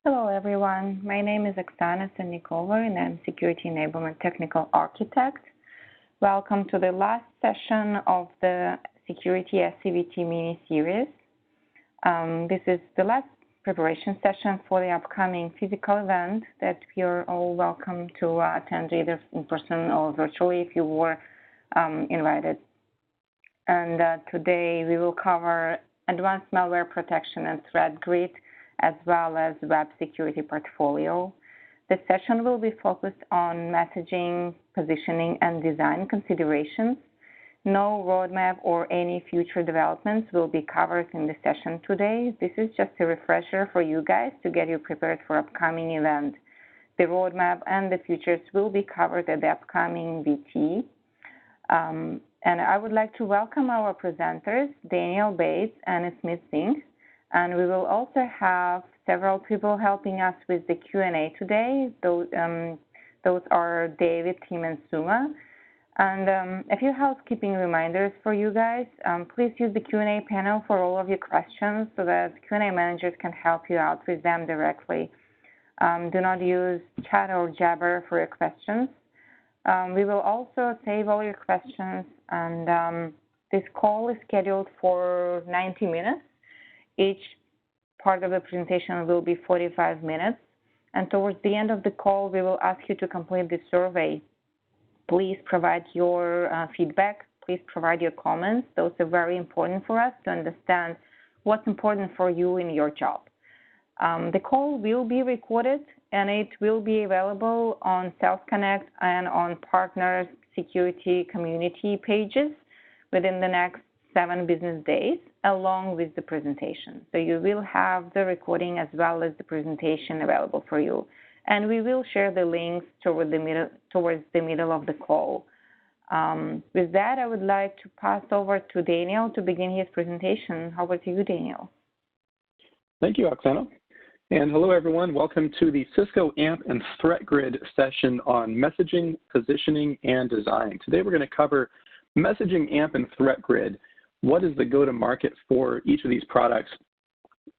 Hello, everyone. My name is Oksana Sannikova, and I'm Security Enablement Technical Architect. Welcome to the last session of the Security SCVT mini-series. This is the last preparation session for the upcoming physical event that you're all welcome to attend either in person or virtually if you were invited. And today we will cover advanced malware protection and threat grid, as well as web security portfolio. The session will be focused on messaging, positioning, and design considerations. No roadmap or any future developments will be covered in the session today. This is just a refresher for you guys to get you prepared for upcoming event. The roadmap and the futures will be covered at the upcoming VT. And I would like to welcome our presenters, Daniel Bates and Smith Singh. And we will also have several people helping us with the Q&A today. Those are David, Tim, and Suma. And a few housekeeping reminders for you guys. Please use the Q&A panel for all of your questions so that Q&A managers can help you out with them directly. Do not use chat or Jabber for your questions. We will also save all your questions, and this call is scheduled for 90 minutes. Each part of the presentation will be 45 minutes, and towards the end of the call, we will ask you to complete the survey. Please provide your feedback. Please provide your comments. Those are very important for us to understand what's important for you in your job. The call will be recorded, and it will be available on Sales Connect and on partner security community pages within the next 7 business days, along with the presentation. So you will have the recording as well as the presentation available for you. And we will share the links towards the middle of the call. With that, I would like to pass over to Daniel to begin his presentation. Over to you, Daniel. Thank you, Oksana. And hello, everyone. Welcome to the Cisco AMP and Threat Grid session on messaging, positioning, and design. Today, we're going to cover messaging, AMP, and Threat Grid. What is the go-to-market for each of these products,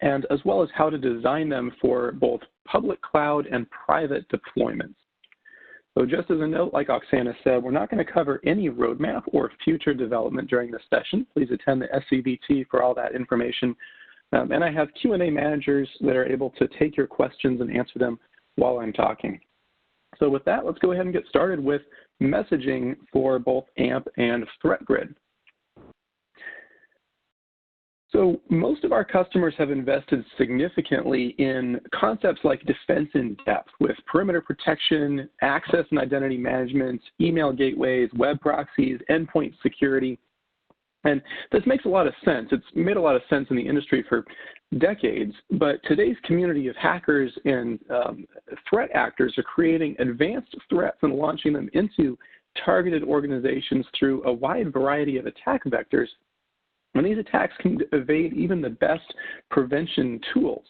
and as well as how to design them for both public cloud and private deployments. So just as a note, like Oksana said, we're not going to cover any roadmap or future development during this session. Please attend the SCVT for all that information. And I have Q&A managers that are able to take your questions and answer them while I'm talking. So with that, let's go ahead and get started with messaging for both AMP and Threat Grid. So most of our customers have invested significantly in concepts like defense in depth with perimeter protection, access and identity management, email gateways, web proxies, endpoint security. And this makes a lot of sense. It's made a lot of sense in the industry for decades, but today's community of hackers and threat actors are creating advanced threats and launching them into targeted organizations through a wide variety of attack vectors. And these attacks can evade even the best prevention tools.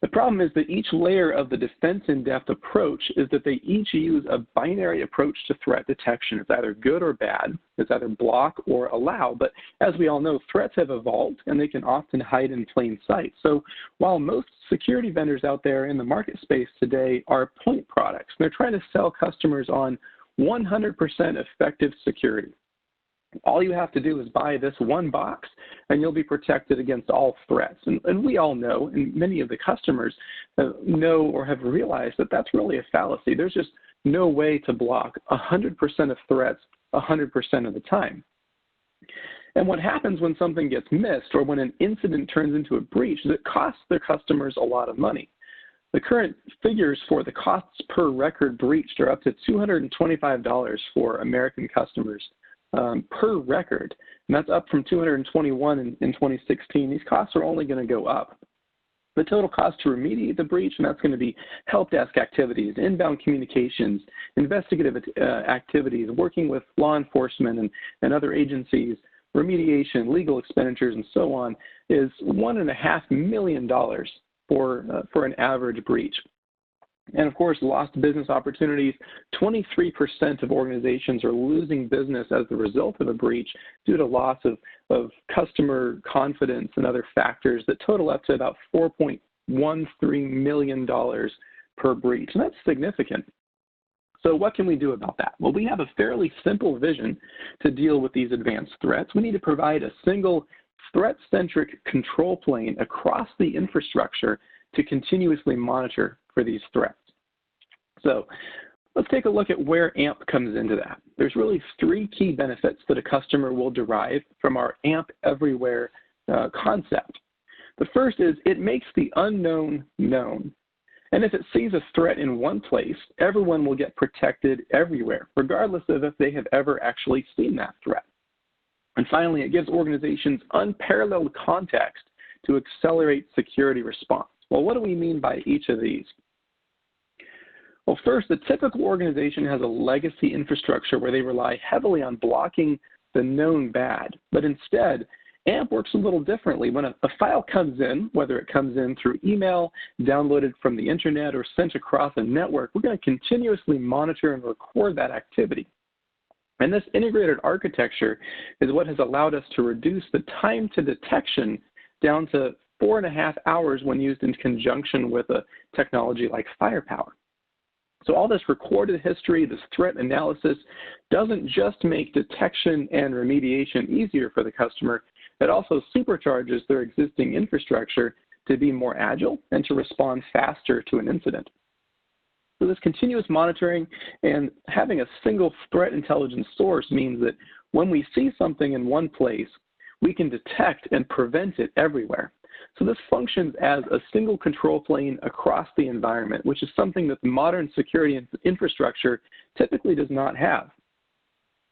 The problem is that each layer of the defense in-depth approach is that they each use a binary approach to threat detection. It's either good or bad. It's either block or allow. But as we all know, threats have evolved, and they can often hide in plain sight. So while most security vendors out there in the market space today are point products, they're trying to sell customers on 100% effective security. All you have to do is buy this one box, and you'll be protected against all threats. And we all know, and many of the customers know or have realized that that's really a fallacy. There's just no way to block 100% of threats 100% of the time. And what happens when something gets missed or when an incident turns into a breach is it costs their customers a lot of money. The current figures for the costs per record breached are up to $225 for American customers per record, and that's up from $221 in 2016. These costs are only going to go up. The total cost to remediate the breach, and that's going to be help desk activities, inbound communications, investigative activities, working with law enforcement and other agencies, remediation, legal expenditures, and so on, is $1.5 million for an average breach. And of course, lost business opportunities. 23% of organizations are losing business as the result of a breach due to loss of customer confidence and other factors that total up to about $4.2 $1.13 million per breach, and that's significant. So what can we do about that? Well, we have a fairly simple vision to deal with these advanced threats. We need to provide a single threat-centric control plane across the infrastructure to continuously monitor for these threats. So let's take a look at where AMP comes into that. There's really three key benefits that a customer will derive from our AMP Everywhere concept. The first is it makes the unknown known. And if it sees a threat in one place, everyone will get protected everywhere, regardless of if they have ever actually seen that threat. And finally, it gives organizations unparalleled context to accelerate security response. Well, what do we mean by each of these? Well, first, the typical organization has a legacy infrastructure where they rely heavily on blocking the known bad, but instead, AMP works a little differently. When a file comes in, whether it comes in through email, downloaded from the internet, or sent across a network, we're going to continuously monitor and record that activity. And this integrated architecture is what has allowed us to reduce the time to detection down to 4.5 hours when used in conjunction with a technology like firepower. So all this recorded history, this threat analysis, doesn't just make detection and remediation easier for the customer, it also supercharges their existing infrastructure to be more agile and to respond faster to an incident. So this continuous monitoring and having a single threat intelligence source means that when we see something in one place, we can detect and prevent it everywhere. So this functions as a single control plane across the environment, which is something that the modern security infrastructure typically does not have.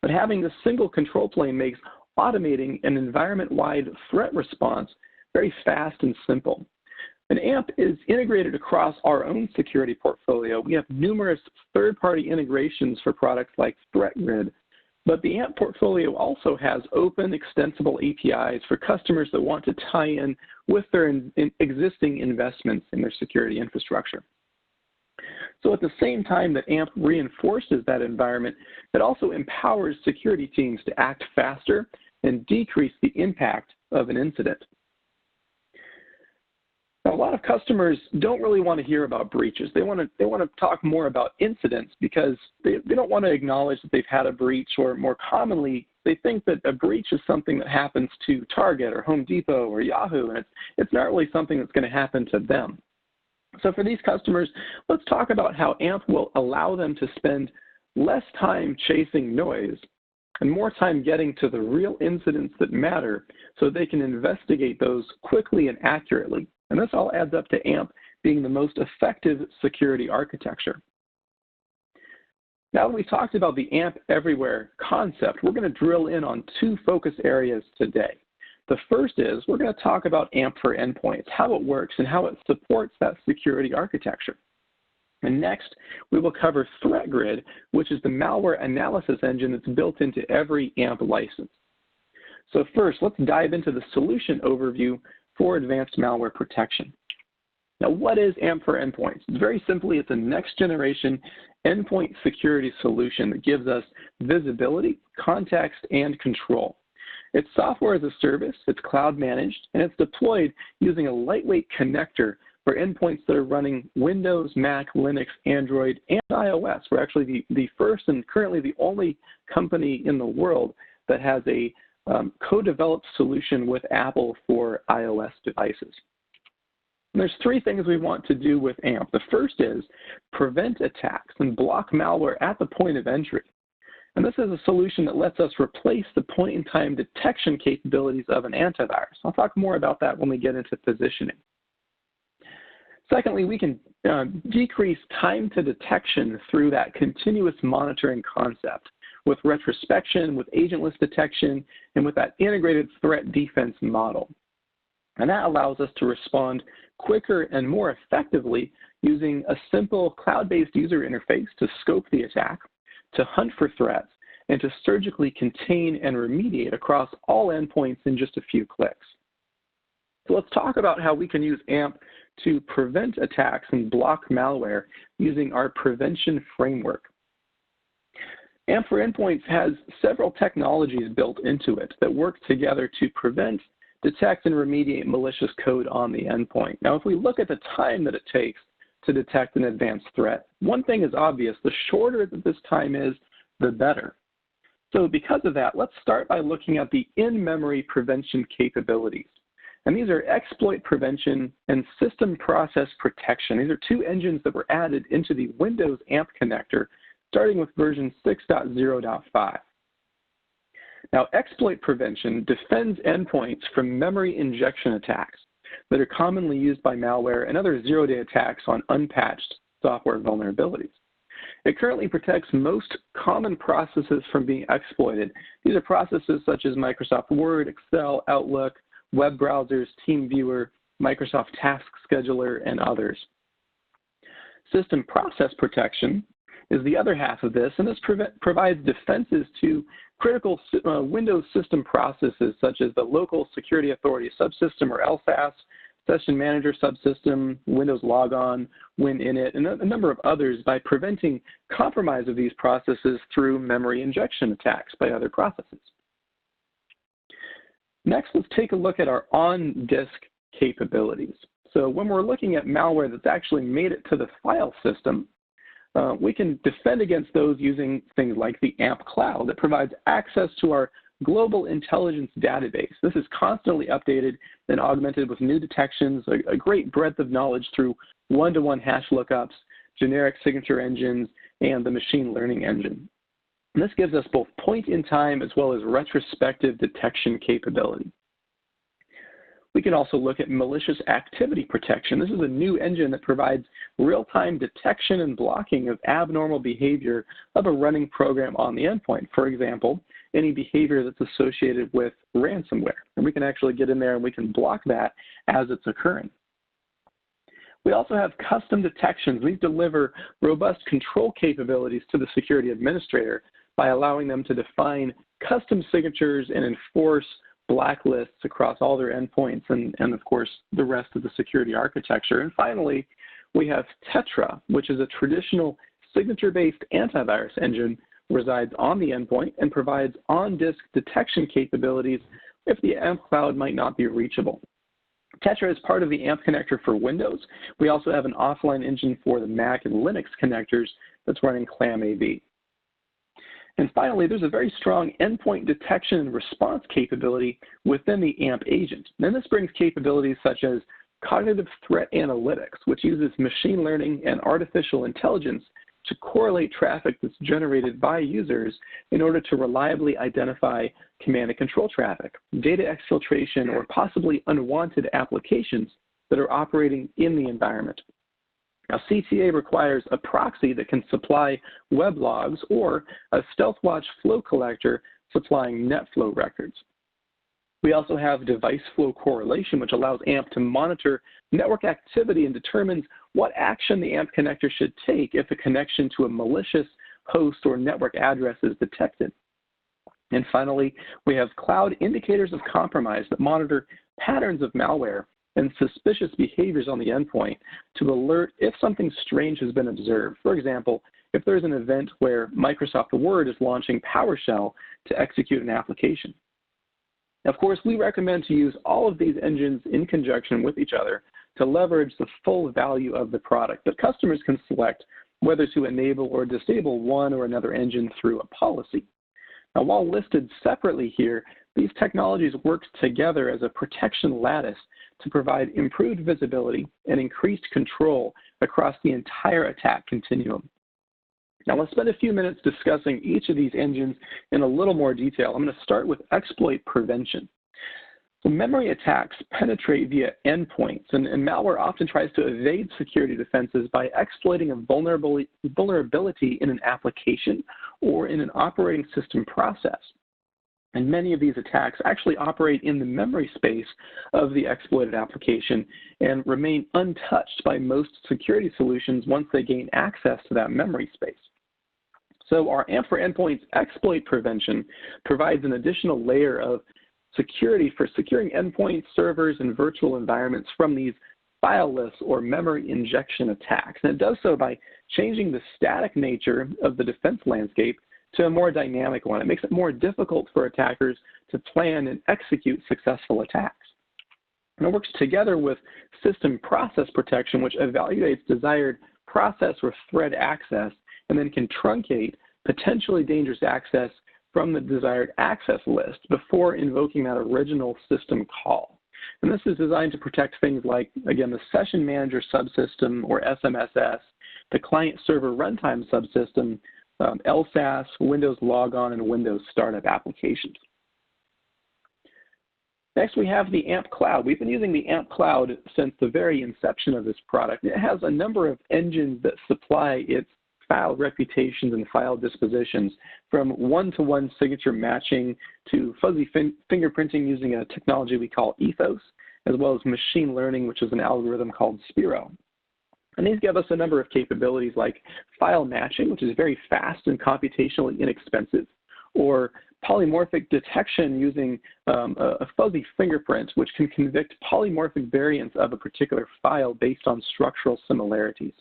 But having this single control plane makes automating an environment-wide threat response very fast and simple. And AMP is integrated across our own security portfolio. We have numerous third-party integrations for products like ThreatGrid, but the AMP portfolio also has open, extensible APIs for customers that want to tie in with their existing investments in their security infrastructure. So at the same time that AMP reinforces that environment, it also empowers security teams to act faster and decrease the impact of an incident. Now, a lot of customers don't really want to hear about breaches. They want to talk more about incidents because they don't want to acknowledge that they've had a breach, or more commonly, they think that a breach is something that happens to Target or Home Depot or Yahoo, and it's not really something that's going to happen to them. So for these customers, let's talk about how AMP will allow them to spend less time chasing noise and more time getting to the real incidents that matter so they can investigate those quickly and accurately. And this all adds up to AMP being the most effective security architecture. Now that we've talked about the AMP Everywhere concept, we're going to drill in on two focus areas today. The first is we're going to talk about AMP for endpoints, how it works, and how it supports that security architecture. And next, we will cover ThreatGrid, which is the malware analysis engine that's built into every AMP license. So first, let's dive into the solution overview for advanced malware protection. Now, what is AMP for endpoints? Very simply, it's a next-generation endpoint security solution that gives us visibility, context, and control. It's software as a service, it's cloud managed, and it's deployed using a lightweight connector for endpoints that are running Windows, Mac, Linux, Android, and iOS. We're actually the first and currently the only company in the world that has a co-developed solution with Apple for iOS devices. And there's three things we want to do with AMP. The first is prevent attacks and block malware at the point of entry. And this is a solution that lets us replace the point-in-time detection capabilities of an antivirus. I'll talk more about that when we get into positioning. Secondly, we can decrease time to detection through that continuous monitoring concept with retrospection, with agentless detection, and with that integrated threat defense model. And that allows us to respond quicker and more effectively using a simple cloud-based user interface to scope the attack, to hunt for threats, and to surgically contain and remediate across all endpoints in just a few clicks. So let's talk about how we can use AMP to prevent attacks and block malware using our prevention framework. AMP for Endpoints has several technologies built into it that work together to prevent detect and remediate malicious code on the endpoint. Now, if we look at the time that it takes to detect an advanced threat, one thing is obvious: the shorter that this time is, the better. So because of that, let's start by looking at the in-memory prevention capabilities. And these are exploit prevention and system process protection. These are two engines that were added into the Windows AMP connector, starting with version 6.0.5. Now, exploit prevention defends endpoints from memory injection attacks that are commonly used by malware and other zero-day attacks on unpatched software vulnerabilities. It currently protects most common processes from being exploited. These are processes such as Microsoft Word, Excel, Outlook, web browsers, TeamViewer, Microsoft Task Scheduler, and others. System process protection is the other half of this, and this provides defenses to critical Windows system processes such as the Local Security Authority Subsystem, or LSAS, Session Manager Subsystem, Windows Logon, WinInit, and a number of others, by preventing compromise of these processes through memory injection attacks by other processes. Next, let's take a look at our on-disk capabilities. So when we're looking at malware that's actually made it to the file system, we can defend against those using things like the AMP Cloud that provides access to our global intelligence database. This is constantly updated and augmented with new detections, a great breadth of knowledge through one-to-one hash lookups, generic signature engines, and the machine learning engine. And this gives us both point-in-time as well as retrospective detection capability. We can also look at malicious activity protection. This is a new engine that provides real-time detection and blocking of abnormal behavior of a running program on the endpoint. For example, any behavior that's associated with ransomware. And we can actually get in there and we can block that as it's occurring. We also have custom detections. These deliver robust control capabilities to the security administrator by allowing them to define custom signatures and enforce blacklists across all their endpoints and of course, the rest of the security architecture. And finally, we have Tetra, which is a traditional signature-based antivirus engine, resides on the endpoint and provides on-disk detection capabilities if the AMP Cloud might not be reachable. Tetra is part of the AMP connector for Windows. We also have an offline engine for the Mac and Linux connectors that's running ClamAV. And finally, there's a very strong endpoint detection and response capability within the AMP agent. And this brings capabilities such as cognitive threat analytics, which uses machine learning and artificial intelligence to correlate traffic that's generated by users in order to reliably identify command and control traffic, data exfiltration, or possibly unwanted applications that are operating in the environment. Now, CTA requires a proxy that can supply web logs or a StealthWatch flow collector supplying NetFlow records. We also have device flow correlation, which allows AMP to monitor network activity and determines what action the AMP connector should take if a connection to a malicious host or network address is detected. And finally, we have cloud indicators of compromise that monitor patterns of malware and suspicious behaviors on the endpoint to alert if something strange has been observed. For example, if there's an event where Microsoft Word is launching PowerShell to execute an application. Of course, we recommend to use all of these engines in conjunction with each other to leverage the full value of the product, but customers can select whether to enable or disable one or another engine through a policy. Now, while listed separately here, these technologies work together as a protection lattice to provide improved visibility and increased control across the entire attack continuum. Now, let's spend a few minutes discussing each of these engines in a little more detail. I'm going to start with exploit prevention. So memory attacks penetrate via endpoints, and malware often tries to evade security defenses by exploiting a vulnerability in an application or in an operating system process. And many of these attacks actually operate in the memory space of the exploited application and remain untouched by most security solutions once they gain access to that memory space. So our AMP for Endpoints exploit prevention provides an additional layer of security for securing endpoints, servers, and virtual environments from these fileless or memory injection attacks. And it does so by changing the static nature of the defense landscape to a more dynamic one. It makes it more difficult for attackers to plan and execute successful attacks. And it works together with system process protection, which evaluates desired process or thread access and then can truncate potentially dangerous access from the desired access list before invoking that original system call. And this is designed to protect things like, again, the session manager subsystem or SMSS, the client server runtime subsystem, LSAS, Windows Logon, and Windows Startup applications. Next, we have the AMP Cloud. We've been using the AMP Cloud since the very inception of this product. It has a number of engines that supply its file reputations and file dispositions, from one-to-one signature matching to fuzzy fingerprinting using a technology we call Ethos, as well as machine learning, which is an algorithm called Spiro. And these give us a number of capabilities like file matching, which is very fast and computationally inexpensive, or polymorphic detection using a fuzzy fingerprint, which can convict polymorphic variants of a particular file based on structural similarities.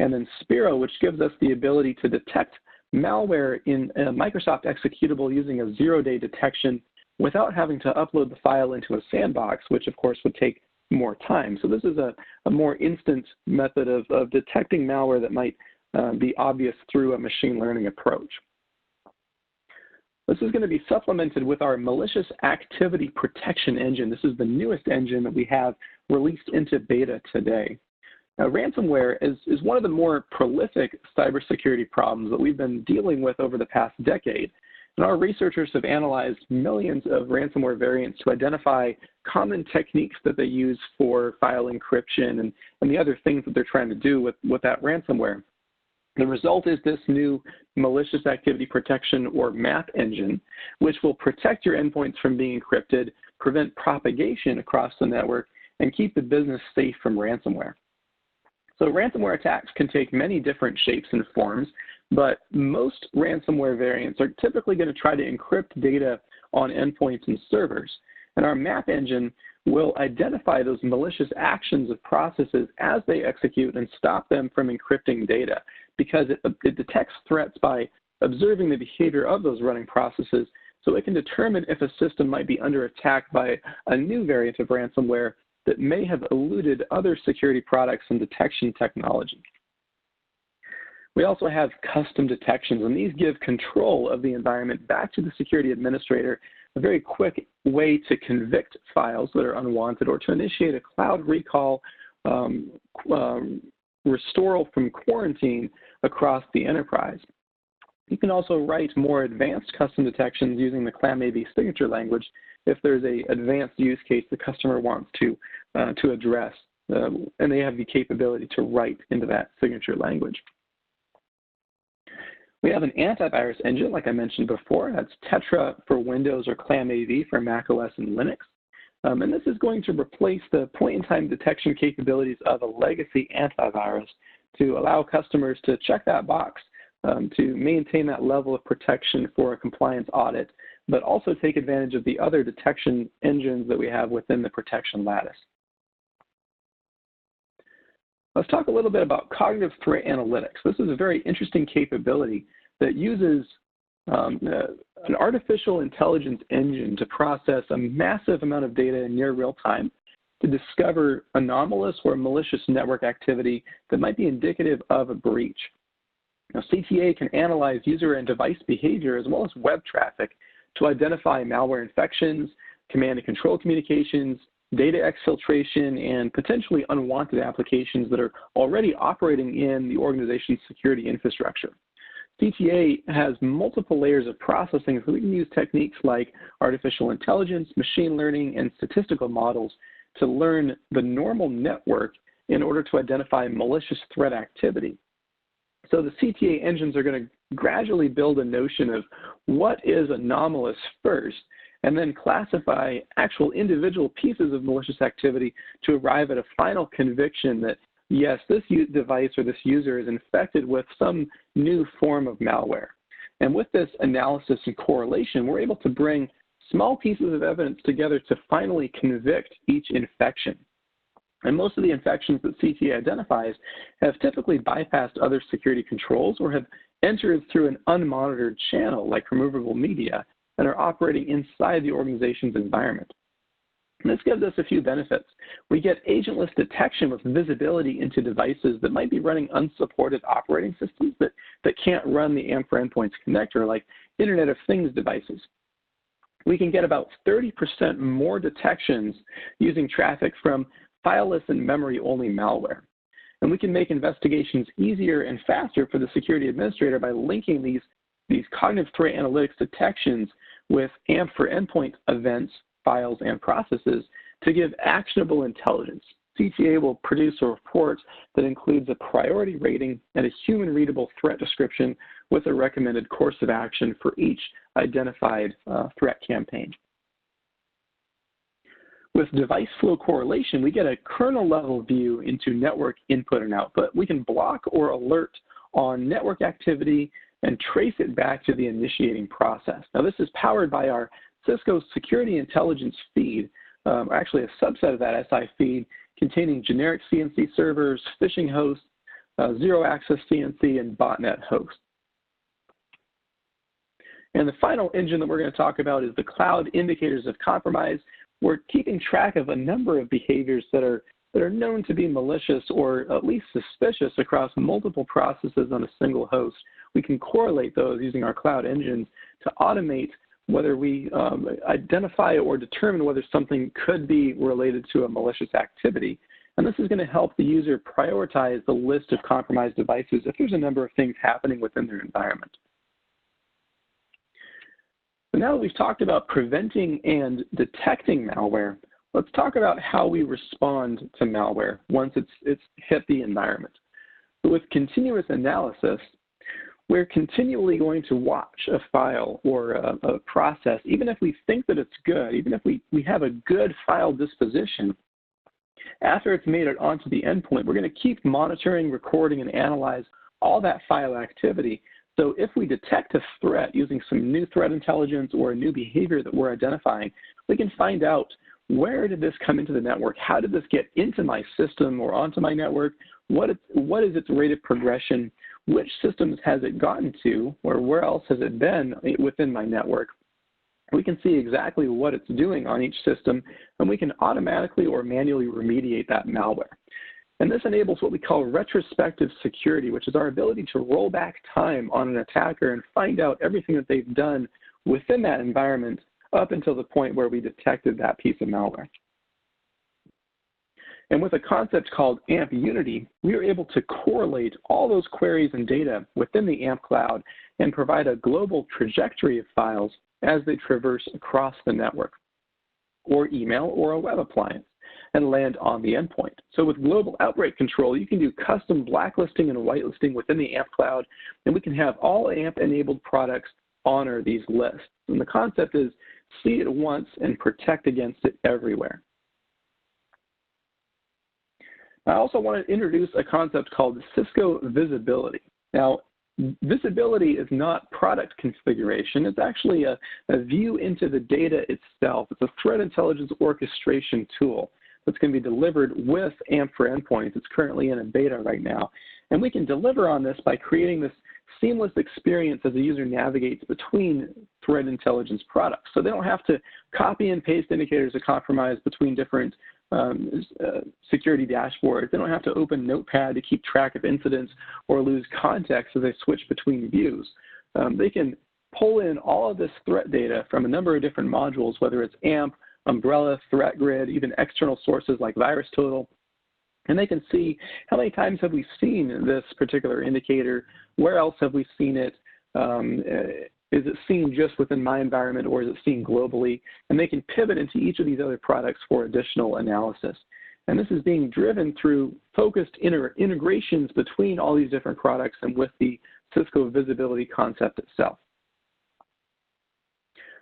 And then Spiro, which gives us the ability to detect malware in a Microsoft executable using a zero-day detection without having to upload the file into a sandbox, which of course would take more time. So this is a more instant method of detecting malware that might be obvious through a machine learning approach. This is going to be supplemented with our malicious activity protection engine. This is the newest engine that we have released into beta today. Now, ransomware is one of the more prolific cybersecurity problems that we've been dealing with over the past decade. And our researchers have analyzed millions of ransomware variants to identify common techniques that they use for file encryption and the other things that they're trying to do with that ransomware. The result is this new malicious activity protection or MAP engine, which will protect your endpoints from being encrypted, prevent propagation across the network, and keep the business safe from ransomware. So ransomware attacks can take many different shapes and forms, but most ransomware variants are typically going to try to encrypt data on endpoints and servers. And our MAP engine will identify those malicious actions of processes as they execute and stop them from encrypting data, because it detects threats by observing the behavior of those running processes, so it can determine if a system might be under attack by a new variant of ransomware that may have eluded other security products and detection technology. We also have custom detections, and these give control of the environment back to the security administrator, a very quick way to convict files that are unwanted or to initiate a cloud recall, restoral from quarantine across the enterprise. You can also write more advanced custom detections using the ClamAV signature language if there's an advanced use case the customer wants to address, and they have the capability to write into that signature language. We have an antivirus engine, like I mentioned before. That's Tetra for Windows or ClamAV for macOS and Linux. And this is going to replace the point-in-time detection capabilities of a legacy antivirus to allow customers to check that box to maintain that level of protection for a compliance audit, but also take advantage of the other detection engines that we have within the protection lattice. Let's talk a little bit about cognitive threat analytics. This is a very interesting capability that uses an artificial intelligence engine to process a massive amount of data in near real time to discover anomalous or malicious network activity that might be indicative of a breach. Now, CTA can analyze user and device behavior as well as web traffic to identify malware infections, command and control communications, data exfiltration, and potentially unwanted applications that are already operating in the organization's security infrastructure. CTA has multiple layers of processing, so we can use techniques like artificial intelligence, machine learning, and statistical models to learn the normal network in order to identify malicious threat activity. So the CTA engines are going to gradually build a notion of what is anomalous first, and then classify actual individual pieces of malicious activity to arrive at a final conviction that, yes, this device or this user is infected with some new form of malware. And with this analysis and correlation, we're able to bring small pieces of evidence together to finally convict each infection. And most of the infections that CTA identifies have typically bypassed other security controls or have entered through an unmonitored channel like removable media and are operating inside the organization's environment. And this gives us a few benefits. We get agentless detection with visibility into devices that might be running unsupported operating systems that can't run the AMP for Endpoints connector, like Internet of Things devices. We can get about 30% more detections using traffic from fileless and memory-only malware. And we can make investigations easier and faster for the security administrator by linking these cognitive threat analytics detections with AMP for Endpoint events, files, and processes to give actionable intelligence. CTA will produce a report that includes a priority rating and a human-readable threat description with a recommended course of action for each identified threat campaign. With device flow correlation, we get a kernel-level view into network input and output. We can block or alert on network activity and trace it back to the initiating process. Now, this is powered by our Cisco Security Intelligence feed, actually a subset of that SI feed containing generic CNC servers, phishing hosts, zero-access CNC, and botnet hosts. And the final engine that we're going to talk about is the cloud indicators of compromise. We're keeping track of a number of behaviors that are known to be malicious or at least suspicious across multiple processes on a single host. We can correlate those using our cloud engines to automate whether we identify or determine whether something could be related to a malicious activity. And this is going to help the user prioritize the list of compromised devices if there's a number of things happening within their environment. So now that we've talked about preventing and detecting malware, let's talk about how we respond to malware once it's hit the environment. So with continuous analysis, we're continually going to watch a file or a process, even if we think that it's good, even if we have a good file disposition. After it's made it onto the endpoint, we're going to keep monitoring, recording, and analyze all that file activity. So if we detect a threat using some new threat intelligence or a new behavior that we're identifying, we can find out where did this come into the network? How did this get into my system or onto my network? What is its rate of progression? Which systems has it gotten to, or where else has it been within my network? We can see exactly what it's doing on each system, and we can automatically or manually remediate that malware. And this enables what we call retrospective security, which is our ability to roll back time on an attacker and find out everything that they've done within that environment up until the point where we detected that piece of malware. And with a concept called AMP Unity, we are able to correlate all those queries and data within the AMP cloud and provide a global trajectory of files as they traverse across the network, or email, or a web appliance, and land on the endpoint. So with global outbreak control, you can do custom blacklisting and whitelisting within the AMP cloud, and we can have all AMP-enabled products honor these lists. And the concept is see it once and protect against it everywhere. I also want to introduce a concept called Cisco visibility. Now, visibility is not product configuration. It's actually a view into the data itself. It's a threat intelligence orchestration tool that's going to be delivered with AMP for Endpoints. It's currently in a beta right now. And we can deliver on this by creating this seamless experience as the user navigates between threat intelligence products. So they don't have to copy and paste indicators of compromise between different security dashboards. They don't have to open Notepad to keep track of incidents or lose context as they switch between views. They can pull in all of this threat data from a number of different modules, whether it's AMP, Umbrella, Threat Grid, even external sources like VirusTotal, and they can see how many times have we seen this particular indicator, where else have we seen it, is it seen just within my environment or is it seen globally? And they can pivot into each of these other products for additional analysis. And this is being driven through focused integrations between all these different products and with the Cisco visibility concept itself.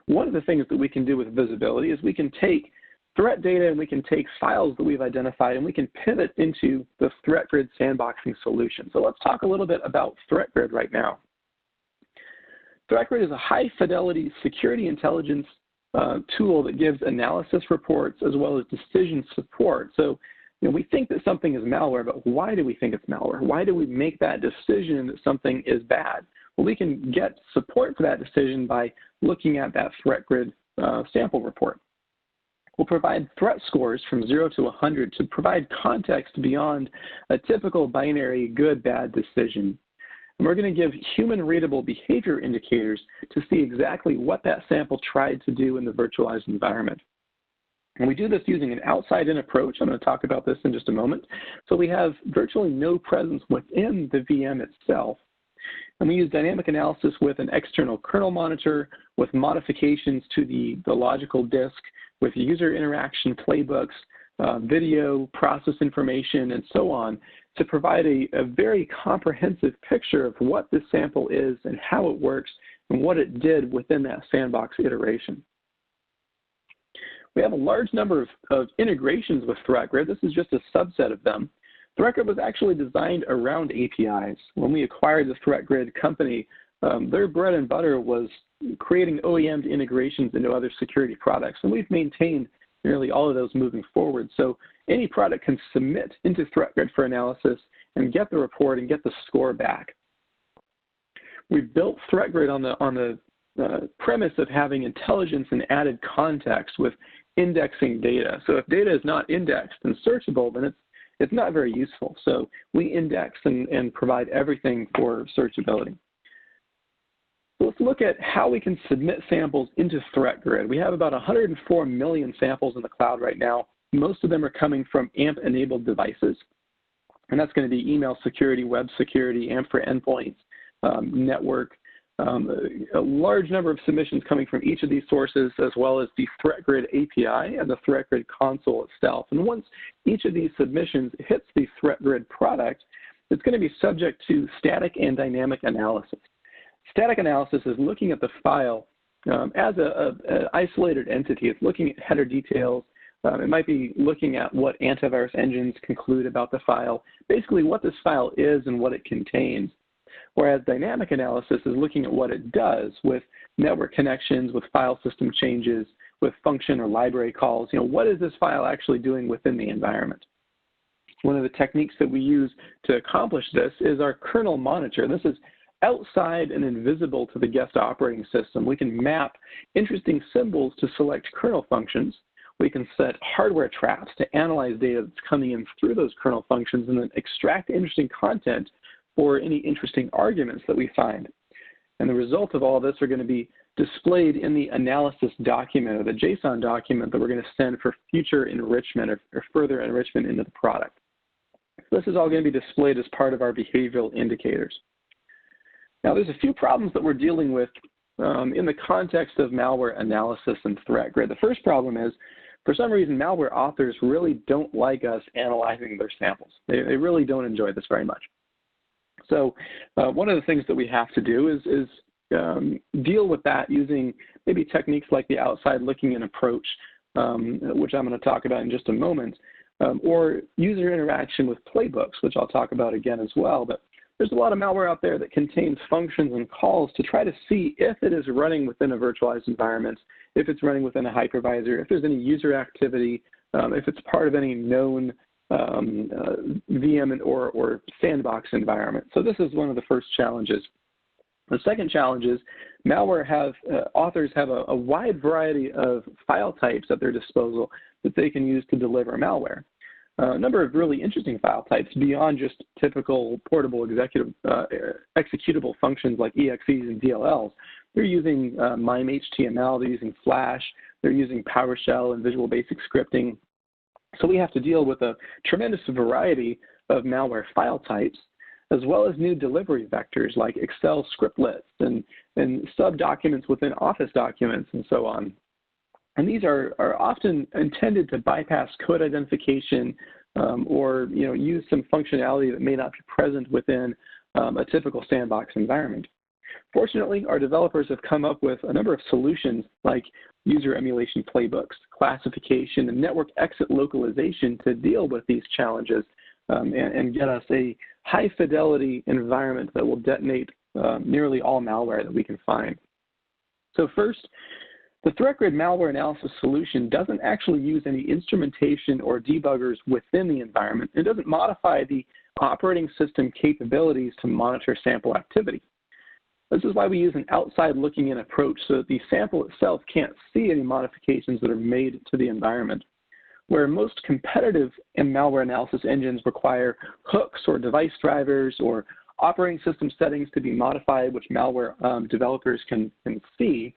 One of the things that we can do with visibility is we can take threat data and we can take files that we've identified and we can pivot into the Threat Grid sandboxing solution. So let's talk a little bit about Threat Grid right now. Threat Grid is a high-fidelity security intelligence tool that gives analysis reports as well as decision support. So we think that something is malware, but why do we think it's malware? Why do we make that decision that something is bad? Well, we can get support for that decision by looking at that Threat Grid sample report. We'll provide threat scores from 0 to 100 to provide context beyond a typical binary good-bad decision. And we're going to give human-readable behavior indicators to see exactly what that sample tried to do in the virtualized environment. And we do this using an outside-in approach. I'm going to talk about this in just a moment. So we have virtually no presence within the VM itself. And we use dynamic analysis with an external kernel monitor, with modifications to the logical disk, with user interaction playbooks, video, process information, and so on, to provide a very comprehensive picture of what this sample is and how it works and what it did within that sandbox iteration. We have a large number of integrations with ThreatGrid. This is just a subset of them. ThreatGrid was actually designed around APIs. When we acquired the ThreatGrid company, their bread and butter was creating OEM integrations into other security products, and we've maintained nearly all of those moving forward. So any product can submit into ThreatGrid for analysis and get the report and get the score back. We've built ThreatGrid on the premise of having intelligence and added context with indexing data. So if data is not indexed and searchable, then it's not very useful. So we index and provide everything for searchability. So let's look at how we can submit samples into ThreatGrid. We have about 104 million samples in the cloud right now. Most of them are coming from AMP-enabled devices. And that's going to be email security, web security, AMP for endpoints, network, a large number of submissions coming from each of these sources, as well as the ThreatGrid API and the ThreatGrid console itself. And once each of these submissions hits the ThreatGrid product, it's going to be subject to static and dynamic analysis. Static analysis is looking at the file as an isolated entity. It's looking at header details. It might be looking at what antivirus engines conclude about the file, basically what this file is and what it contains. Whereas dynamic analysis is looking at what it does with network connections, with file system changes, with function or library calls. What is this file actually doing within the environment? One of the techniques that we use to accomplish this is our kernel monitor. This is outside and invisible to the guest operating system. We can map interesting symbols to select kernel functions. We can set hardware traps to analyze data that's coming in through those kernel functions and then extract interesting content or any interesting arguments that we find. And the result of all this are going to be displayed in the analysis document, or the JSON document that we're going to send for future enrichment or further enrichment into the product. This is all going to be displayed as part of our behavioral indicators. Now, there's a few problems that we're dealing with in the context of malware analysis and ThreatGrid. The first problem is, for some reason, malware authors really don't like us analyzing their samples. They really don't enjoy this very much. So one of the things that we have to do is deal with that using maybe techniques like the outside looking in approach, which I'm going to talk about in just a moment, or user interaction with playbooks, which I'll talk about again as well. But there's a lot of malware out there that contains functions and calls to try to see if it is running within a virtualized environment, if it's running within a hypervisor, if there's any user activity, if it's part of any known VM or sandbox environment. So this is one of the first challenges. The second challenge is malware authors have a wide variety of file types at their disposal that they can use to deliver malware. A number of really interesting file types beyond just typical portable executable functions like EXEs and DLLs. They're using MIME HTML, they're using Flash, they're using PowerShell and Visual Basic scripting. So we have to deal with a tremendous variety of malware file types, as well as new delivery vectors like Excel scriptlets and sub-documents within Office documents and so on. And these are often intended to bypass code identification or use some functionality that may not be present within a typical sandbox environment. Fortunately, our developers have come up with a number of solutions like user emulation playbooks, classification, and network exit localization to deal with these challenges and get us a high-fidelity environment that will detonate nearly all malware that we can find. So first, the ThreatGrid malware analysis solution doesn't actually use any instrumentation or debuggers within the environment. It doesn't modify the operating system capabilities to monitor sample activity. This is why we use an outside-looking-in approach so that the sample itself can't see any modifications that are made to the environment. Where most competitive malware analysis engines require hooks or device drivers or operating system settings to be modified, which malware developers can see,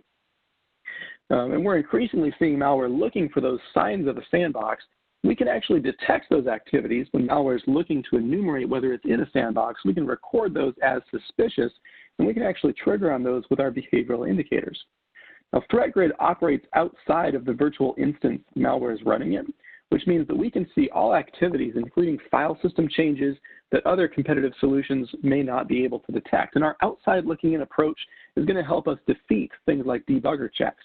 and we're increasingly seeing malware looking for those signs of a sandbox, we can actually detect those activities when malware is looking to enumerate whether it's in a sandbox. We can record those as suspicious, and we can actually trigger on those with our behavioral indicators. Now, ThreatGrid operates outside of the virtual instance malware is running in, which means that we can see all activities, including file system changes that other competitive solutions may not be able to detect. And our outside-looking-in approach is going to help us defeat things like debugger checks.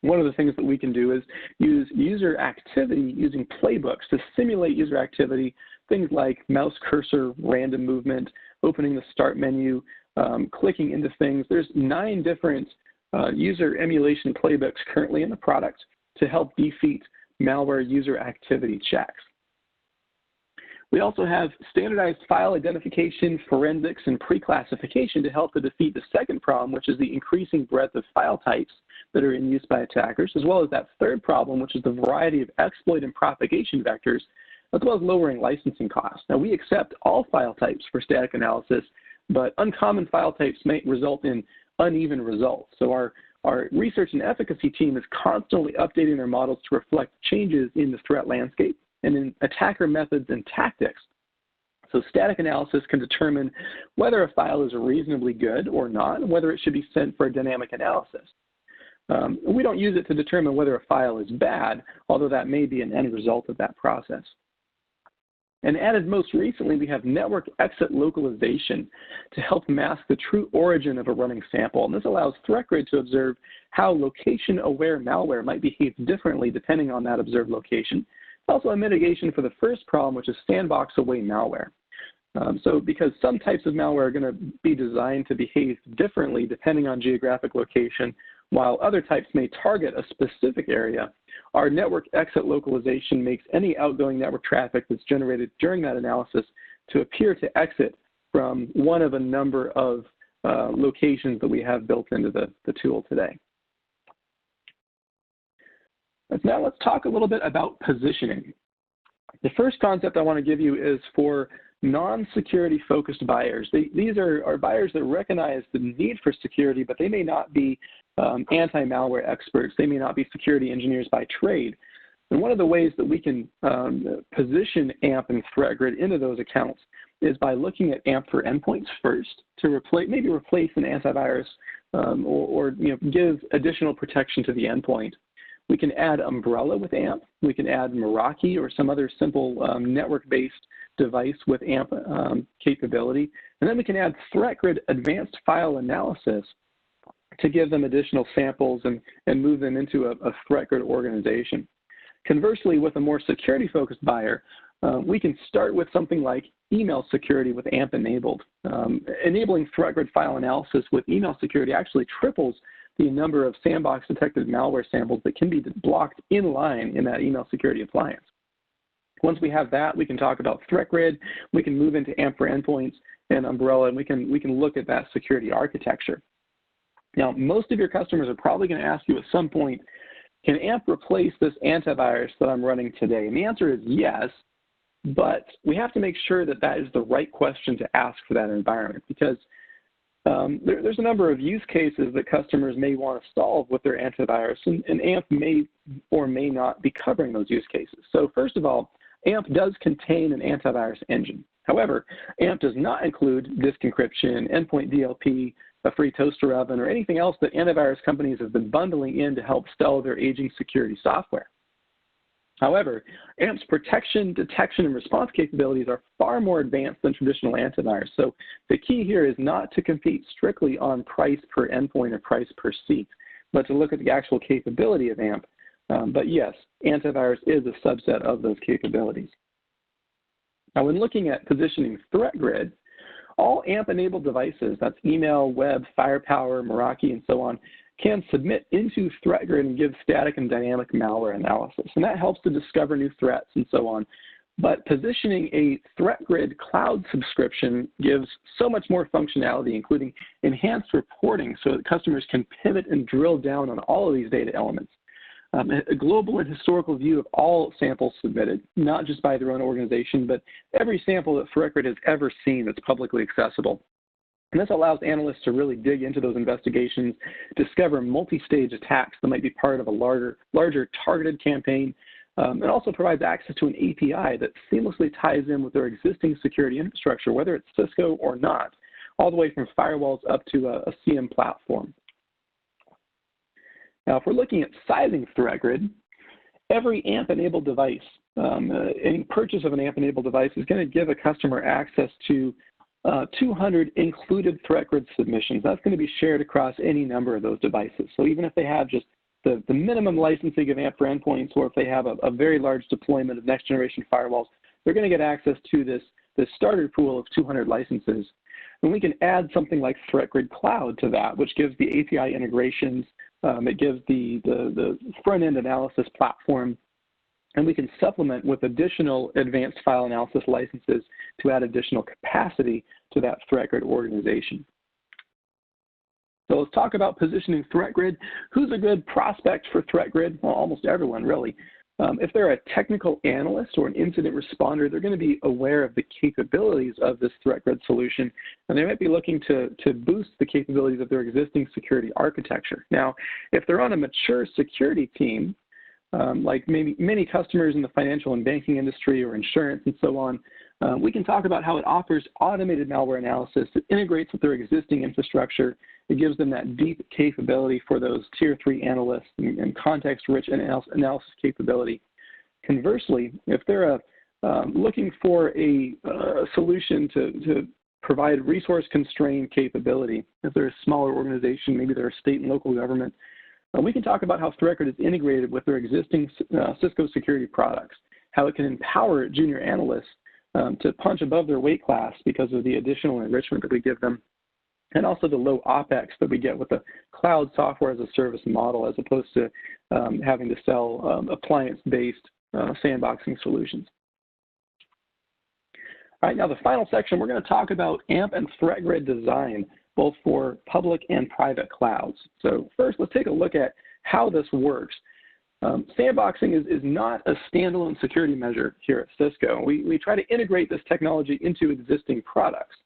One of the things that we can do is use user activity using playbooks to simulate user activity, things like mouse cursor, random movement, opening the start menu, clicking into things. There's 9 different user emulation playbooks currently in the product to help defeat malware user activity checks. We also have standardized file identification, forensics, and pre-classification to help to defeat the second problem, which is the increasing breadth of file types that are in use by attackers, as well as that third problem, which is the variety of exploit and propagation vectors, as well as lowering licensing costs. Now, we accept all file types for static analysis, but uncommon file types may result in uneven results. So our research and efficacy team is constantly updating their models to reflect changes in the threat landscape and in attacker methods and tactics. So static analysis can determine whether a file is reasonably good or not, and whether it should be sent for a dynamic analysis. We don't use it to determine whether a file is bad, although that may be an end result of that process. And added most recently, we have network exit localization to help mask the true origin of a running sample. And this allows ThreatGrid to observe how location-aware malware might behave differently depending on that observed location. It's also a mitigation for the first problem, which is sandbox-away malware. So because some types of malware are going to be designed to behave differently depending on geographic location, while other types may target a specific area, our network exit localization makes any outgoing network traffic that's generated during that analysis to appear to exit from one of a number of locations that we have built into the tool today. Now let's talk a little bit about positioning. The first concept I want to give you is for non-security focused buyers. These are buyers that recognize the need for security, but they may not be anti-malware experts. They may not be security engineers by trade. And one of the ways that we can position AMP and ThreatGrid into those accounts is by looking at AMP for endpoints first to maybe replace an antivirus or give additional protection to the endpoint. We can add Umbrella with AMP. We can add Meraki or some other simple network-based device with AMP capability. And then we can add ThreatGrid Advanced File Analysis to give them additional samples and move them into a ThreatGrid organization. Conversely, with a more security-focused buyer, we can start with something like email security with AMP enabled. Enabling ThreatGrid file analysis with email security actually triples the number of sandbox-detected malware samples that can be blocked in line in that email security appliance. Once we have that, we can talk about ThreatGrid. We can move into AMP for endpoints and Umbrella, and we can look at that security architecture. Now, most of your customers are probably going to ask you at some point, can AMP replace this antivirus that I'm running today? And the answer is yes, but we have to make sure that that is the right question to ask for that environment, because there's a number of use cases that customers may want to solve with their antivirus, and AMP may or may not be covering those use cases. So first of all, AMP does contain an antivirus engine. However, AMP does not include disk encryption, endpoint DLP, a free toaster oven, or anything else that antivirus companies have been bundling in to help sell their aging security software. However, AMP's protection, detection, and response capabilities are far more advanced than traditional antivirus. So the key here is not to compete strictly on price per endpoint or price per seat, but to look at the actual capability of AMP. But yes, antivirus is a subset of those capabilities. Now, when looking at positioning ThreatGrid, all AMP-enabled devices, that's email, web, Firepower, Meraki, and so on, can submit into ThreatGrid and give static and dynamic malware analysis. And that helps to discover new threats and so on. But positioning a ThreatGrid cloud subscription gives so much more functionality, including enhanced reporting so that customers can pivot and drill down on all of these data elements. A global and historical view of all samples submitted, not just by their own organization, but every sample that ThreatGrid has ever seen that's publicly accessible. And this allows analysts to really dig into those investigations, discover multi-stage attacks that might be part of a larger targeted campaign, and also provides access to an API that seamlessly ties in with their existing security infrastructure, whether it's Cisco or not, all the way from firewalls up to a CM platform. Now, if we're looking at sizing ThreatGrid, every AMP-enabled device, any purchase of an AMP-enabled device is going to give a customer access to 200 included ThreatGrid submissions. That's going to be shared across any number of those devices. So even if they have just the minimum licensing of AMP for endpoints, or if they have a very large deployment of next-generation firewalls, they're going to get access to this starter pool of 200 licenses. And we can add something like ThreatGrid Cloud to that, which gives the API integrations, it gives the front-end analysis platform, and we can supplement with additional advanced file analysis licenses to add additional capacity to that ThreatGrid organization. So let's talk about positioning ThreatGrid. Who's a good prospect for ThreatGrid? Well, almost everyone, really. If they're a technical analyst or an incident responder, they're going to be aware of the capabilities of this ThreatGrid solution, and they might be looking to boost the capabilities of their existing security architecture. Now, if they're on a mature security team, like maybe many customers in the financial and banking industry or insurance and so on, we can talk about how it offers automated malware analysis. It integrates with their existing infrastructure. It gives them that deep capability for those tier 3 analysts and context-rich analysis capability. Conversely, if they're looking for a solution to provide resource-constrained capability, if they're a smaller organization, maybe they're a state and local government, we can talk about how ThreatGrid is integrated with their existing Cisco security products, how it can empower junior analysts to punch above their weight class because of the additional enrichment that we give them, and also the low OpEx that we get with the cloud software as a service model, as opposed to having to sell appliance-based sandboxing solutions. All right, now the final section, we're going to talk about AMP and ThreatGrid design, both for public and private clouds. So first, let's take a look at how this works. Sandboxing is not a standalone security measure here at Cisco. We try to integrate this technology into existing products.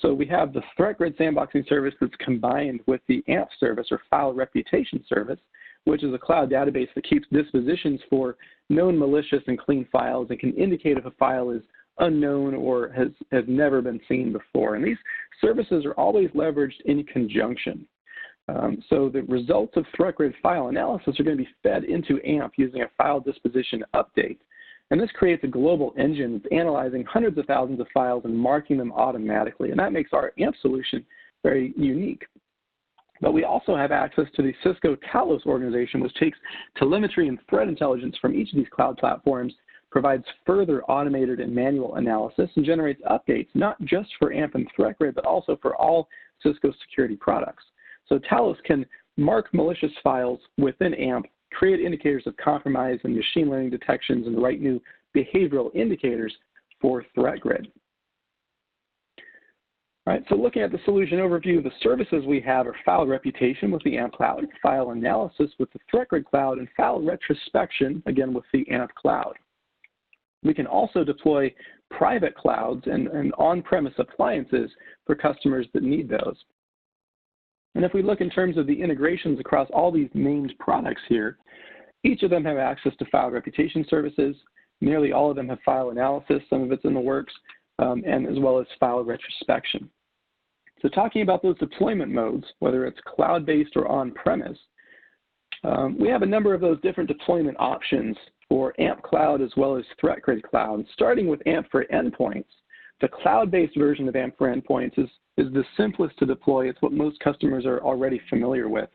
So we have the ThreatGrid sandboxing service that's combined with the AMP service, or file reputation service, which is a cloud database that keeps dispositions for known malicious and clean files and can indicate if a file is unknown or has never been seen before. And these services are always leveraged in conjunction. So the results of ThreatGrid file analysis are going to be fed into AMP using a file disposition update. And this creates a global engine that's analyzing hundreds of thousands of files and marking them automatically. And that makes our AMP solution very unique. But we also have access to the Cisco Talos organization, which takes telemetry and threat intelligence from each of these cloud platforms, provides further automated and manual analysis, and generates updates, not just for AMP and ThreatGrid, but also for all Cisco security products. So Talos can mark malicious files within AMP, create indicators of compromise and machine learning detections, and write new behavioral indicators for ThreatGrid. All right, so looking at the solution overview, the services we have are file reputation with the AMP Cloud, file analysis with the ThreatGrid Cloud, and file retrospection, again, with the AMP Cloud. We can also deploy private clouds and on-premise appliances for customers that need those. And if we look in terms of the integrations across all these named products here, each of them have access to file reputation services. Nearly all of them have file analysis, some of it's in the works, and as well as file retrospection. So talking about those deployment modes, whether it's cloud-based or on-premise, we have a number of those different deployment options for AMP Cloud as well as ThreatGrid Cloud. Starting with AMP for endpoints, the cloud-based version of AMP for endpoints is the simplest to deploy. It's what most customers are already familiar with.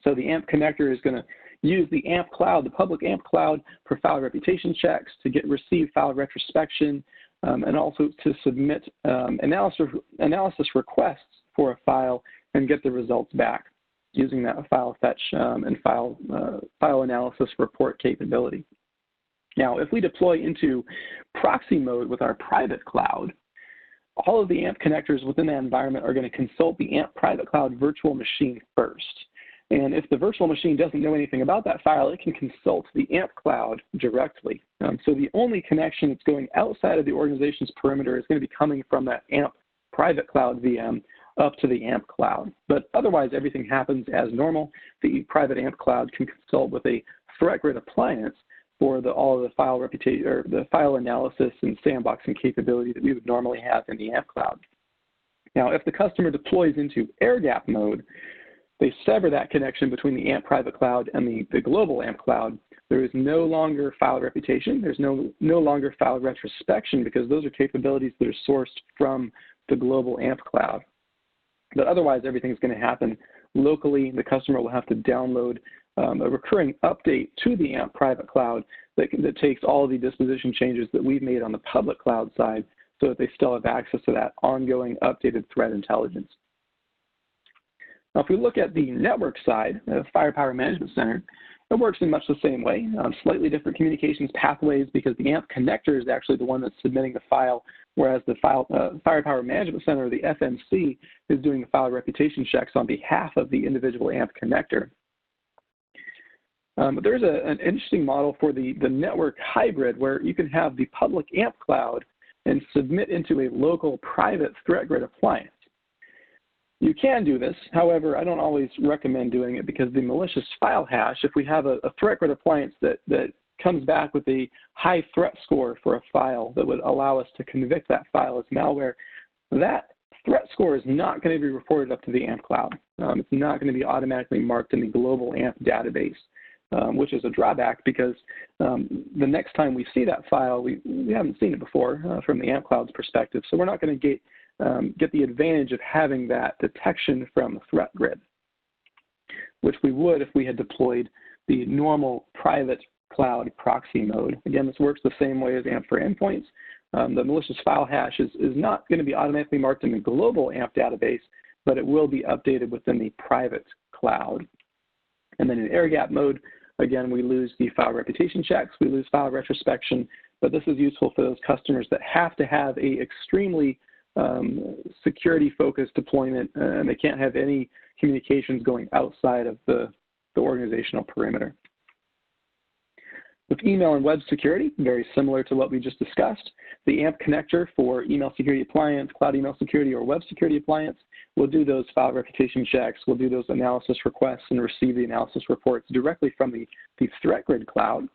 So the AMP connector is going to use the AMP Cloud, the public AMP Cloud, for file reputation checks, to receive file retrospection, and also to submit analysis requests for a file and get the results back using that file fetch and file analysis report capability. Now, if we deploy into proxy mode with our private cloud, all of the AMP connectors within that environment are going to consult the AMP private cloud virtual machine first. And if the virtual machine doesn't know anything about that file, it can consult the AMP cloud directly. So the only connection that's going outside of the organization's perimeter is going to be coming from that AMP private cloud VM up to the AMP cloud. But otherwise, everything happens as normal. The private AMP cloud can consult with a threat grid appliance for all of the file reputation or the file analysis and sandboxing capability that we would normally have in the AMP cloud. Now, if the customer deploys into air gap mode, they sever that connection between the AMP private cloud and the global AMP cloud. There is no longer file reputation. There's no longer file retrospection because those are capabilities that are sourced from the global AMP cloud. But otherwise, everything's going to happen locally. The customer will have to download a recurring update to the AMP private cloud that takes all of the disposition changes that we've made on the public cloud side so that they still have access to that ongoing updated threat intelligence. Now, if we look at the network side, the Firepower Management Center, it works in much the same way, slightly different communications pathways because the AMP connector is actually the one that's submitting the file, whereas the Firepower Management Center, or the FMC, is doing the file reputation checks on behalf of the individual AMP connector. But there's an interesting model for the network hybrid where you can have the public AMP cloud and submit into a local private threat grid appliance. You can do this. However, I don't always recommend doing it because the malicious file hash, if we have a threat grid appliance that comes back with a high threat score for a file that would allow us to convict that file as malware, that threat score is not going to be reported up to the AMP cloud. It's not going to be automatically marked in the global AMP database, which is a drawback because the next time we see that file, we haven't seen it before from the AMP cloud's perspective, so we're not going to get the advantage of having that detection from the threat grid, which we would if we had deployed the normal private cloud proxy mode. Again, this works the same way as AMP for endpoints. The malicious file hash is not going to be automatically marked in the global AMP database, but it will be updated within the private cloud. And then in air gap mode, again, we lose the file reputation checks, we lose file retrospection, but this is useful for those customers that have to have a extremely security-focused deployment, and they can't have any communications going outside of the organizational perimeter. With email and web security, very similar to what we just discussed, the AMP connector for email security appliance, cloud email security, or web security appliance will do those file reputation checks, will do those analysis requests, and receive the analysis reports directly from the threat grid cloud.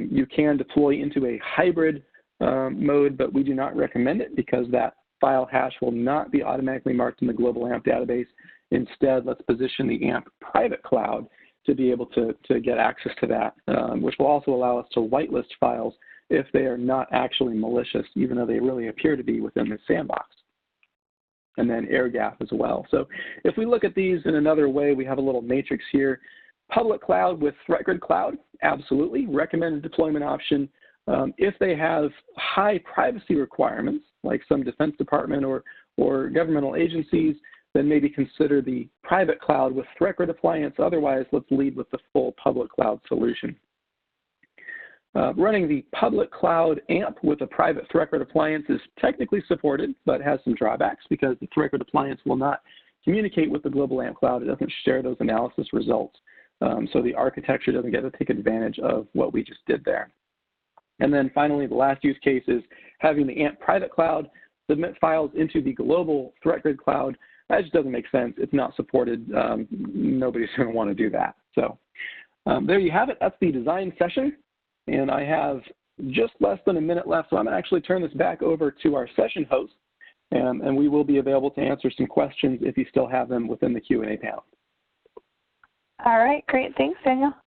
You can deploy into a hybrid mode, but we do not recommend it because that file hash will not be automatically marked in the global AMP database. Instead, let's position the AMP private cloud to be able to get access to that, which will also allow us to whitelist files if they are not actually malicious, even though they really appear to be within the sandbox. And then air gap as well. So if we look at these in another way, we have a little matrix here. Public cloud with threat grid cloud, absolutely. Recommended deployment option. If they have high privacy requirements, like some Defense Department or governmental agencies, then maybe consider the private cloud with threat grid appliance. Otherwise, let's lead with the full public cloud solution. Running the public cloud AMP with a private threat grid appliance is technically supported, but has some drawbacks because the threat grid appliance will not communicate with the global AMP cloud. It doesn't share those analysis results. So the architecture doesn't get to take advantage of what we just did there. And then finally, the last use case is having the AMP private cloud submit files into the global threat grid cloud. That just doesn't make sense. It's not supported. Nobody's going to want to do that. So there you have it. That's the design session. And I have just less than a minute left, so I'm going to actually turn this back over to our session host, and we will be available to answer some questions if you still have them within the Q&A panel. All right, great. Thanks, Daniel.